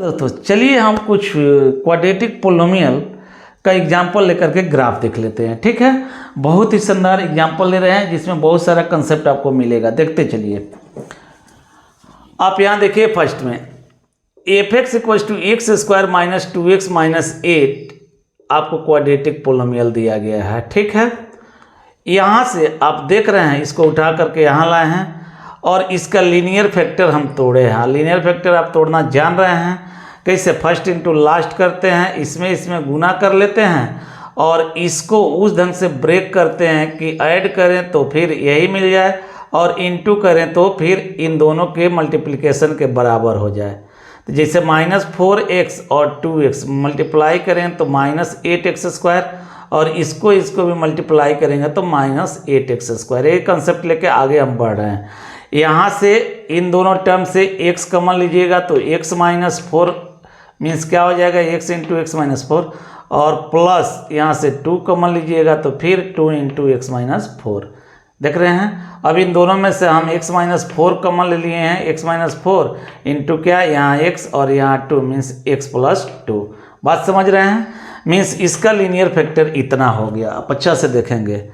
दोस्तों चलिए हम कुछ क्वाड्रेटिक पोलिनोमियल का एग्जाम्पल लेकर के ग्राफ देख लेते हैं। ठीक है, बहुत ही शानदार एग्जाम्पल ले रहे हैं जिसमें बहुत सारा कंसेप्ट आपको मिलेगा। देखते चलिए, आप यहाँ देखिए फर्स्ट में f(x = x² - 2x - 8) आपको क्वाड्रेटिक पोलिनोमियल दिया गया है। ठीक है, यहाँ से आप देख रहे हैं, इसको उठा करके यहाँ लाए हैं और इसका लीनियर फैक्टर हम तोड़े हैं। लीनियर फैक्टर आप तोड़ना जान रहे हैं, कैसे? फर्स्ट इंटू लास्ट करते हैं, इसमें गुना कर लेते हैं और इसको उस ढंग से ब्रेक करते हैं कि ऐड करें तो फिर यही मिल जाए और इंटू करें तो फिर इन दोनों के मल्टीप्लिकेशन के बराबर हो जाए। तो जैसे -4x और 2x मल्टीप्लाई करें तो -8x² और इसको भी मल्टीप्लाई करेंगे तो -8x²। ये कंसेप्ट लेके आगे हम बढ़ रहे हैं। यहाँ से इन दोनों टर्म से x कॉमन लीजिएगा तो x - 4 मीन्स क्या हो जाएगा? x × x - 4 और प्लस यहाँ से 2 कॉमन लीजिएगा तो फिर 2 × x - 4। देख रहे हैं, अब इन दोनों में से हम x - 4 कॉमन ले लिए हैं। x - 4 इंटू क्या? यहाँ x और यहाँ 2 मीन्स x + 2। बात समझ रहे हैं? मीन्स इसका लीनियर फैक्टर इतना हो गया। आप अच्छा से देखेंगे।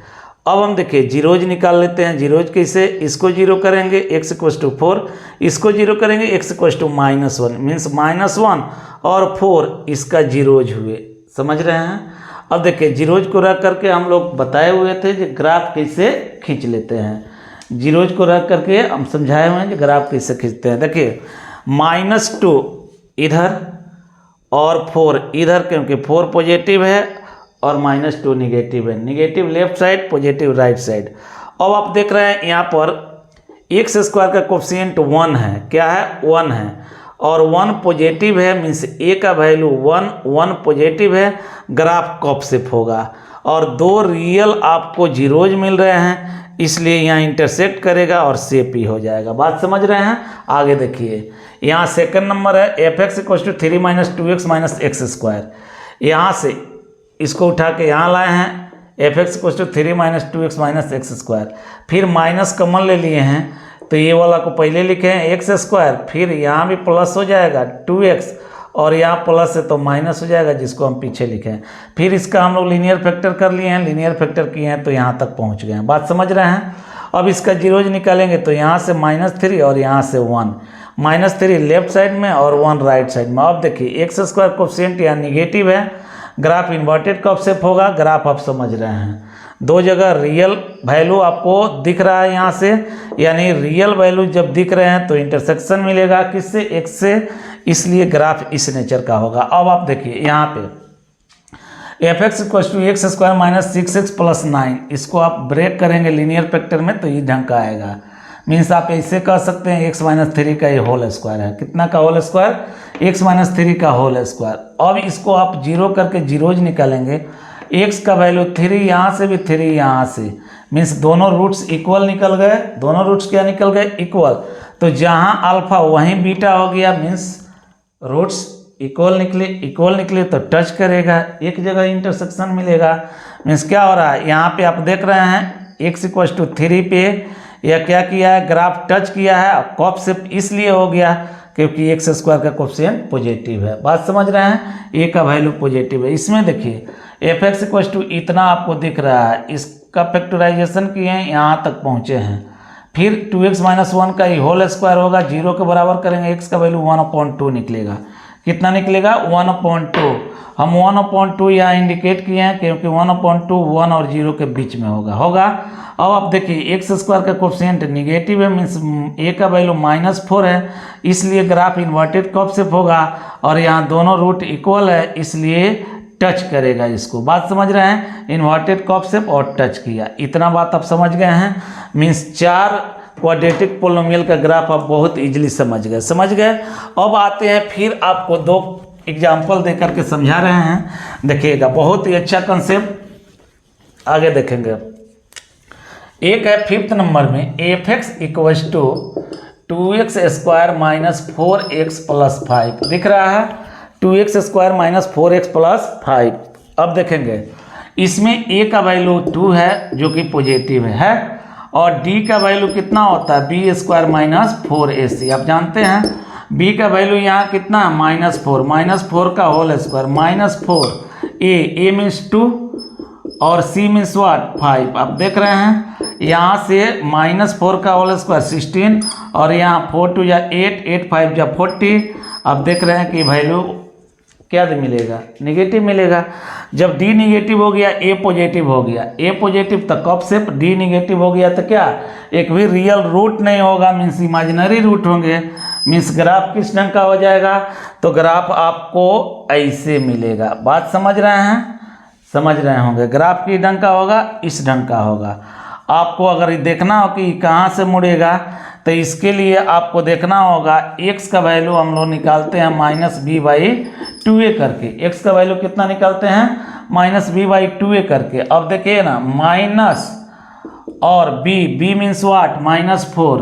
अब हम देखिए जीरोज निकाल लेते हैं। जीरोज कैसे? इसको जीरो करेंगे x = 4, इसको जीरो करेंगे x = -1 मीन्स -1 और 4 इसका जीरोज हुए। समझ रहे हैं? अब देखिए जीरोज को रख करके हम लोग बताए हुए थे कि ग्राफ कैसे खींच लेते हैं। जीरोज को रख करके हम समझाए हुए हैं कि ग्राफ कैसे खींचते हैं। देखिए -2 इधर और 4 इधर, क्योंकि 4 पॉजिटिव है और -2 निगेटिव है। Negative left side, positive right side. अब आप देख रहे हैं यहाँ पर x² का कोफिशिएंट 1 है। क्या है? 1 है और 1 पॉजिटिव है मीन्स a का वैल्यू 1 पॉजिटिव है। ग्राफ कॉप शेप होगा और 2 रियल आपको जीरोज मिल रहे हैं, इसलिए यहाँ इंटरसेक्ट करेगा और शेप ही हो जाएगा। बात समझ रहे हैं? आगे देखिए, यहाँ सेकंड नंबर है f(x = 3 - 2x - x²। यहाँ से इसको उठा के यहाँ लाए हैं f(x = 3 - 2x - x²। फिर माइनस कॉमन ले लिए हैं तो ये वाला को पहले लिखे हैं x², फिर यहाँ भी प्लस हो जाएगा 2x और यहाँ प्लस है तो माइनस हो जाएगा, जिसको हम पीछे लिखे हैं। फिर इसका हम लोग लीनियर फैक्टर कर लिए हैं। लीनियर फैक्टर किए हैं तो यहाँ तक पहुँच गए हैं। बात समझ रहे हैं? अब इसका जीरोज निकालेंगे तो यहाँ से -3 और यहाँ से 1। -3 लेफ्ट साइड में और 1 राइट साइड में। अब देखिए x² कोफिशिएंट यहाँ निगेटिव है, ग्राफ इन्वर्टेड कप शेप होगा। ग्राफ आप समझ रहे हैं, 2 जगह रियल वैल्यू आपको दिख रहा है यहाँ से, यानी रियल वैल्यू जब दिख रहे हैं तो इंटरसेक्शन मिलेगा किससे? x से, इसलिए ग्राफ इस नेचर का होगा। अब आप देखिए यहाँ पे f(x = x² - 6x + 9), इसको आप ब्रेक करेंगे लीनियर फैक्टर में तो ये ढंग का आएगा। मीन्स आप ऐसे कह सकते हैं x - 3 का ये होल स्क्वायर है। कितना का होल स्क्वायर? x - 3 का होल स्क्वायर। अब इसको आप जीरो करके जीरोज निकालेंगे। x का वैल्यू 3 यहाँ से भी 3 यहाँ से, मीन्स दोनों रूट्स इक्वल निकल गए। दोनों रूट्स क्या निकल गए? इक्वल। तो जहाँ अल्फा वहीं बीटा हो गया, मीन्स रूट्स इक्वल निकले तो टच करेगा, एक जगह इंटरसेक्शन मिलेगा। मीन्स क्या हो रहा है? यहाँ पे आप देख रहे हैं x = 3 पे यह क्या किया है? ग्राफ टच किया है। कॉप शेप इसलिए हो गया क्योंकि x² का कोफिशिएंट पॉजिटिव है। बात समझ रहे हैं? a का वैल्यू पॉजिटिव है। इसमें देखिए f(x = इतना आपको दिख रहा है, इसका फैक्टराइजेशन किए हैं, यहाँ तक पहुँचे हैं। फिर 2x - 1 का ये होल स्क्वायर होगा, 0 के बराबर करेंगे, x का वैल्यू 1/2 निकलेगा। कितना निकलेगा? 1/2। हम 1/2 यहाँ इंडिकेट किए हैं क्योंकि 1/2 1 और 0 के बीच में होगा। अब आप देखिए x² का कोफिशिएंट निगेटिव है, मीन्स a का वैल्यू -4 है, इसलिए ग्राफ इन्वर्टेड कप शेप होगा और यहाँ दोनों रूट इक्वल है, इसलिए टच करेगा इसको। बात समझ रहे हैं? इन्वर्टेड कप शेप और टच किया। इतना बात आप समझ गए हैं। मीन्स 4 क्वाड्रेटिक पोलिनोमियल का ग्राफ आप बहुत इजीली समझ गए। अब आते हैं, फिर आपको 2 एग्जाम्पल दे करके समझा रहे हैं। देखिएगा, बहुत ही अच्छा कंसेप्ट आगे देखेंगे। एक है 5th नंबर में f(x = 2x² - 4x + 5) दिख रहा है। 2x² - 4x + 5। अब देखेंगे इसमें a का वैल्यू 2 है जो कि पॉजिटिव है और d का वैल्यू कितना होता है? b² - 4ac। आप जानते हैं बी का वैल्यू यहाँ कितना -4 का होल स्क्वायर -4 ए मीन्स 2 और सी मीन्स व्हाट 5। आप देख रहे हैं यहाँ से -4 का होल स्क्वायर 16 और यहाँ 4 2 या 8 8 5 या 40। आप देख रहे हैं कि वैल्यू क्या मिलेगा, निगेटिव मिलेगा। जब डी निगेटिव हो गया ए पॉजिटिव हो गया, ए पॉजिटिव तो कब से डी निगेटिव हो गया तो क्या एक भी रियल रूट नहीं होगा, मीन्स इमेजिनरी रूट होंगे, मीन्स ग्राफ किस ढंग का हो जाएगा, तो ग्राफ आपको ऐसे मिलेगा। बात समझ रहे हैं, समझ रहे होंगे। ग्राफ किस ढंग का होगा, इस ढंग का होगा। आपको अगर देखना हो कि कहाँ से मुड़ेगा तो इसके लिए आपको देखना होगा x का वैल्यू हम लोग निकालते हैं -b/2a करके। x का वैल्यू कितना निकालते हैं -b/2a करके। अब देखिए ना माइनस और b मीन्स वाट -4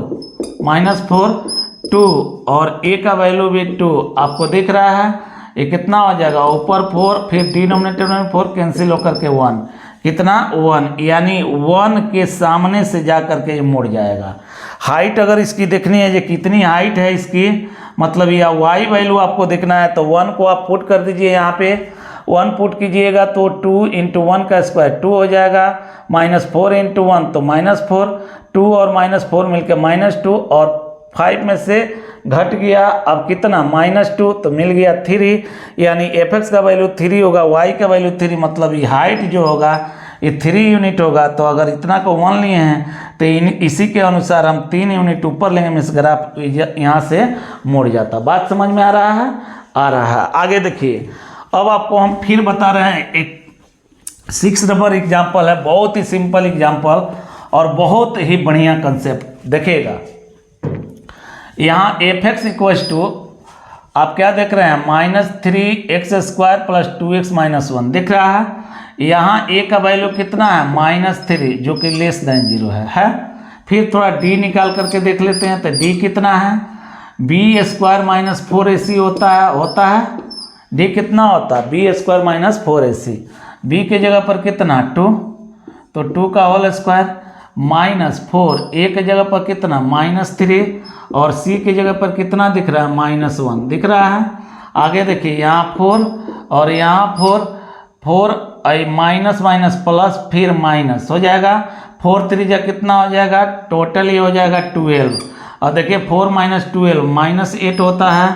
2 और a का वैल्यू भी 2 आपको दिख रहा है। ये कितना हो जाएगा, ऊपर 4 फिर डिनोमिनेटर में 4 कैंसिल होकर के 1, कितना 1, यानी 1 के सामने से जा करके ये मुड़ जाएगा। हाइट अगर इसकी देखनी है, ये कितनी हाइट है इसकी, मतलब या y वैल्यू आपको देखना है तो 1 को आप पुट कर दीजिए, यहाँ पे 1 पुट कीजिएगा तो 2 × 1 का स्क्वायर 2 हो जाएगा, -4 × 1 तो -4, 2 और -4 मिलकर -2 और 5 में से घट गया अब कितना -2 तो मिल गया 3, यानी fx का वैल्यू 3 होगा, y का वैल्यू 3, मतलब ये हाइट जो होगा ये 3 यूनिट होगा। तो अगर इतना को 1 लिए हैं तो इसी के अनुसार हम 3 यूनिट ऊपर लेंगे, मिस ग्राफ यहाँ से मुड़ जाता। बात समझ में आ रहा है, आ रहा है। आगे देखिए, अब आपको हम फिर बता रहे हैं एक 6 नंबर एग्जाम्पल है, बहुत ही सिंपल एग्जाम्पल और बहुत ही बढ़िया कंसेप्ट। देखिएगा यहाँ fx इक्वल्स टू आप क्या देख रहे हैं -3x² + 2x - 1 दिख रहा है। यहाँ a का वैल्यू कितना है -3 जो कि <0 है। फिर थोड़ा d निकाल करके देख लेते हैं तो d कितना है b² - 4ac होता है। d कितना होता है b² - 4ac, b के जगह पर कितना 2 तो 2 का होल स्क्वायर -4 a के जगह पर कितना -3 और c के जगह पर कितना दिख रहा है -1 दिख रहा है। आगे देखिए यहाँ 4 और यहाँ 4 माइनस प्लस फिर माइनस हो जाएगा, 4 3 जा कितना हो जाएगा, टोटल ही हो जाएगा 12। और देखिए 4 - 12 -8 होता है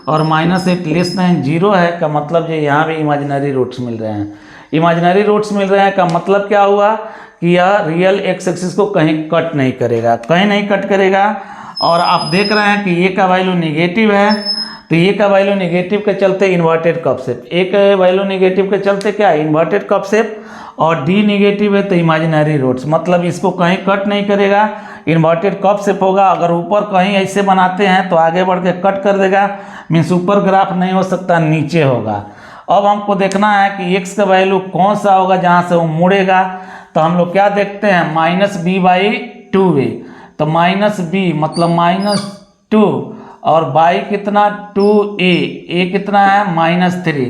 और -8 <0 है का मतलब जो यहाँ भी इमेजिनरी रूट्स मिल रहे हैं। इमेजिनरी रूट्स मिल रहे हैं का मतलब क्या हुआ कि यह रियल एक्स एक्सिस को कहीं कट नहीं करेगा, कहीं नहीं कट करेगा। और आप देख रहे हैं कि ए का वैल्यू निगेटिव है तो ए का वैल्यू निगेटिव के चलते इन्वर्टेड कप शेप, ए का वैल्यू निगेटिव के चलते क्या इन्वर्टेड कप शेप, और डी निगेटिव है तो इमेजिनरी रूट्स, मतलब इसको कहीं कट नहीं करेगा, इन्वर्टेड कप शेप होगा। अगर ऊपर कहीं ऐसे बनाते हैं तो आगे बढ़ के कट कर देगा, मीन्स ऊपर ग्राफ नहीं हो सकता, नीचे होगा। अब हमको देखना है कि x का वैल्यू कौन सा होगा जहाँ से वो मुड़ेगा, तो हम लोग क्या देखते हैं -b/2a, तो -b मतलब -2 और बाई कितना 2a, a कितना है -3,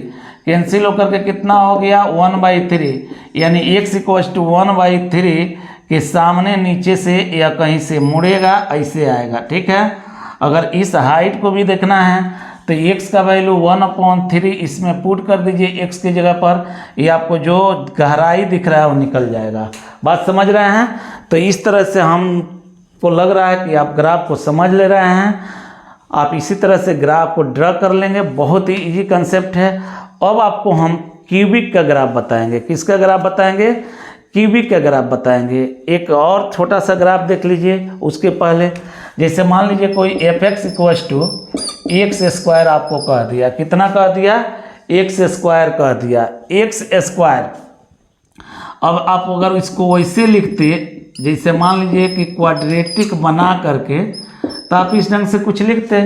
कैंसिल होकर के कितना हो गया 1/3, यानी x = 1/3 के सामने नीचे से या कहीं से मुड़ेगा, ऐसे आएगा। ठीक है, अगर इस हाइट को भी देखना है तो x का वैल्यू 1/3 इसमें पुट कर दीजिए x की जगह पर, ये आपको जो गहराई दिख रहा है वो निकल जाएगा। बात समझ रहे हैं, तो इस तरह से हमको लग रहा है कि आप ग्राफ को समझ ले रहे हैं। आप इसी तरह से ग्राफ को ड्रा कर लेंगे, बहुत ही इजी कंसेप्ट है। अब आपको हम क्यूबिक का ग्राफ बताएंगे। किसका ग्राफ बताएंगे, क्यूबिक का ग्राफ बताएंगे। एक और छोटा सा ग्राफ देख लीजिए उसके पहले, जैसे मान लीजिए कोई fx = x² आपको कह दिया, कितना कह दिया x² कह दिया, x²। अब आप अगर इसको वैसे लिखते, जैसे मान लीजिए कि क्वाड्रेटिक बना करके, तो आप इस ढंग से कुछ लिखते,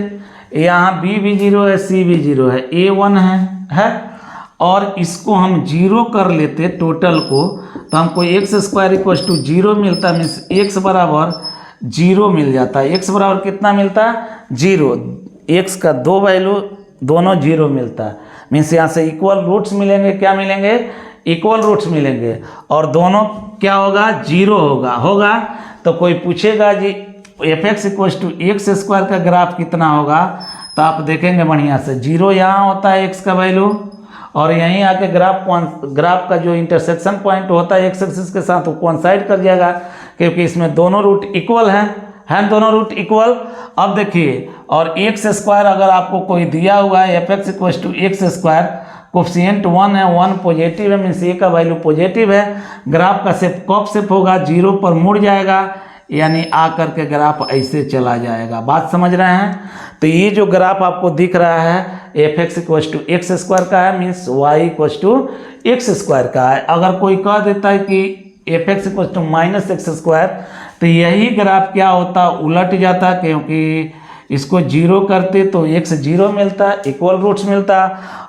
यहाँ b भी 0 है, c भी 0 है, a 1 है और इसको हम 0 कर लेते टोटल को, तो हमको x² = 0 मिलता, मीन्स x बराबर 0 मिल जाता है। x बराबर कितना मिलता है 0, x का दो वैल्यू दोनों 0 मिलता है, मीन्स यहाँ से इक्वल रूट्स मिलेंगे। क्या मिलेंगे, इक्वल रूट्स मिलेंगे और दोनों क्या होगा 0 होगा। तो कोई पूछेगा जी fx = x² का ग्राफ कितना होगा, तो आप देखेंगे बढ़िया से 0 यहाँ होता है एक्स का वैल्यू, और यहीं आके ग्राफ का जो इंटरसेक्शन पॉइंट होता है एक्स एक्सिस के साथ वो कोइंसाइड कर जाएगा, क्योंकि इसमें दोनों रूट इक्वल हैं दोनों रूट इक्वल। अब देखिए, और एक्स स्क्वायर अगर आपको कोई दिया हुआ है f x equal to x square, coefficient 1 है, 1 पॉजिटिव है, मीन्स ए का वैल्यू पॉजिटिव है, ग्राफ का शेप कॉप शेप होगा, 0 पर मुड़ जाएगा, यानी आ करके ग्राफ ऐसे चला जाएगा। बात समझ रहे हैं? तो ये जो ग्राफ आपको दिख रहा है f x equal to x square का है, means y equal to x square का है। अगर कोई कह देता है कि f x equal to minus x square, तो यही ग्राफ क्या होता, उलट जाता, क्योंकि इसको 0 करते तो x 0 मिलता, इक्वल रूट्स मिलता,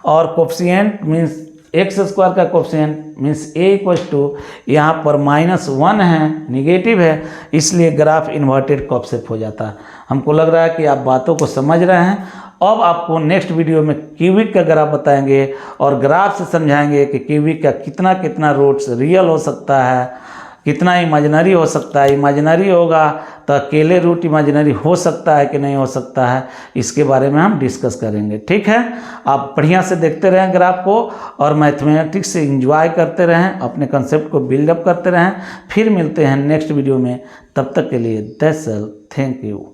और कोफिशिएंट मीन्स एक्स स्क्वायर का coefficient means a equal to यहाँ पर -1 है, निगेटिव है, इसलिए ग्राफ इन्वर्टेड कॉप शेप हो जाता है। हमको लग रहा है कि आप बातों को समझ रहे हैं। अब आपको नेक्स्ट वीडियो में क्यूबिक का ग्राफ बताएंगे और ग्राफ से समझाएंगे कि क्यूबिक का कितना कितना रूट्स रियल हो सकता है, कितना इमेजिनरी हो सकता है। इमेजिनरी होगा तो अकेले रूट इमेजिनरी हो सकता है कि नहीं हो सकता है, इसके बारे में हम डिस्कस करेंगे। ठीक है, आप बढ़िया से देखते रहें ग्राफ को और मैथमेटिक्स से एंजॉय करते रहें, अपने कंसेप्ट को बिल्डअप करते रहें। फिर मिलते हैं नेक्स्ट वीडियो में, तब तक के लिए दैट्स ऑल, थैंक यू।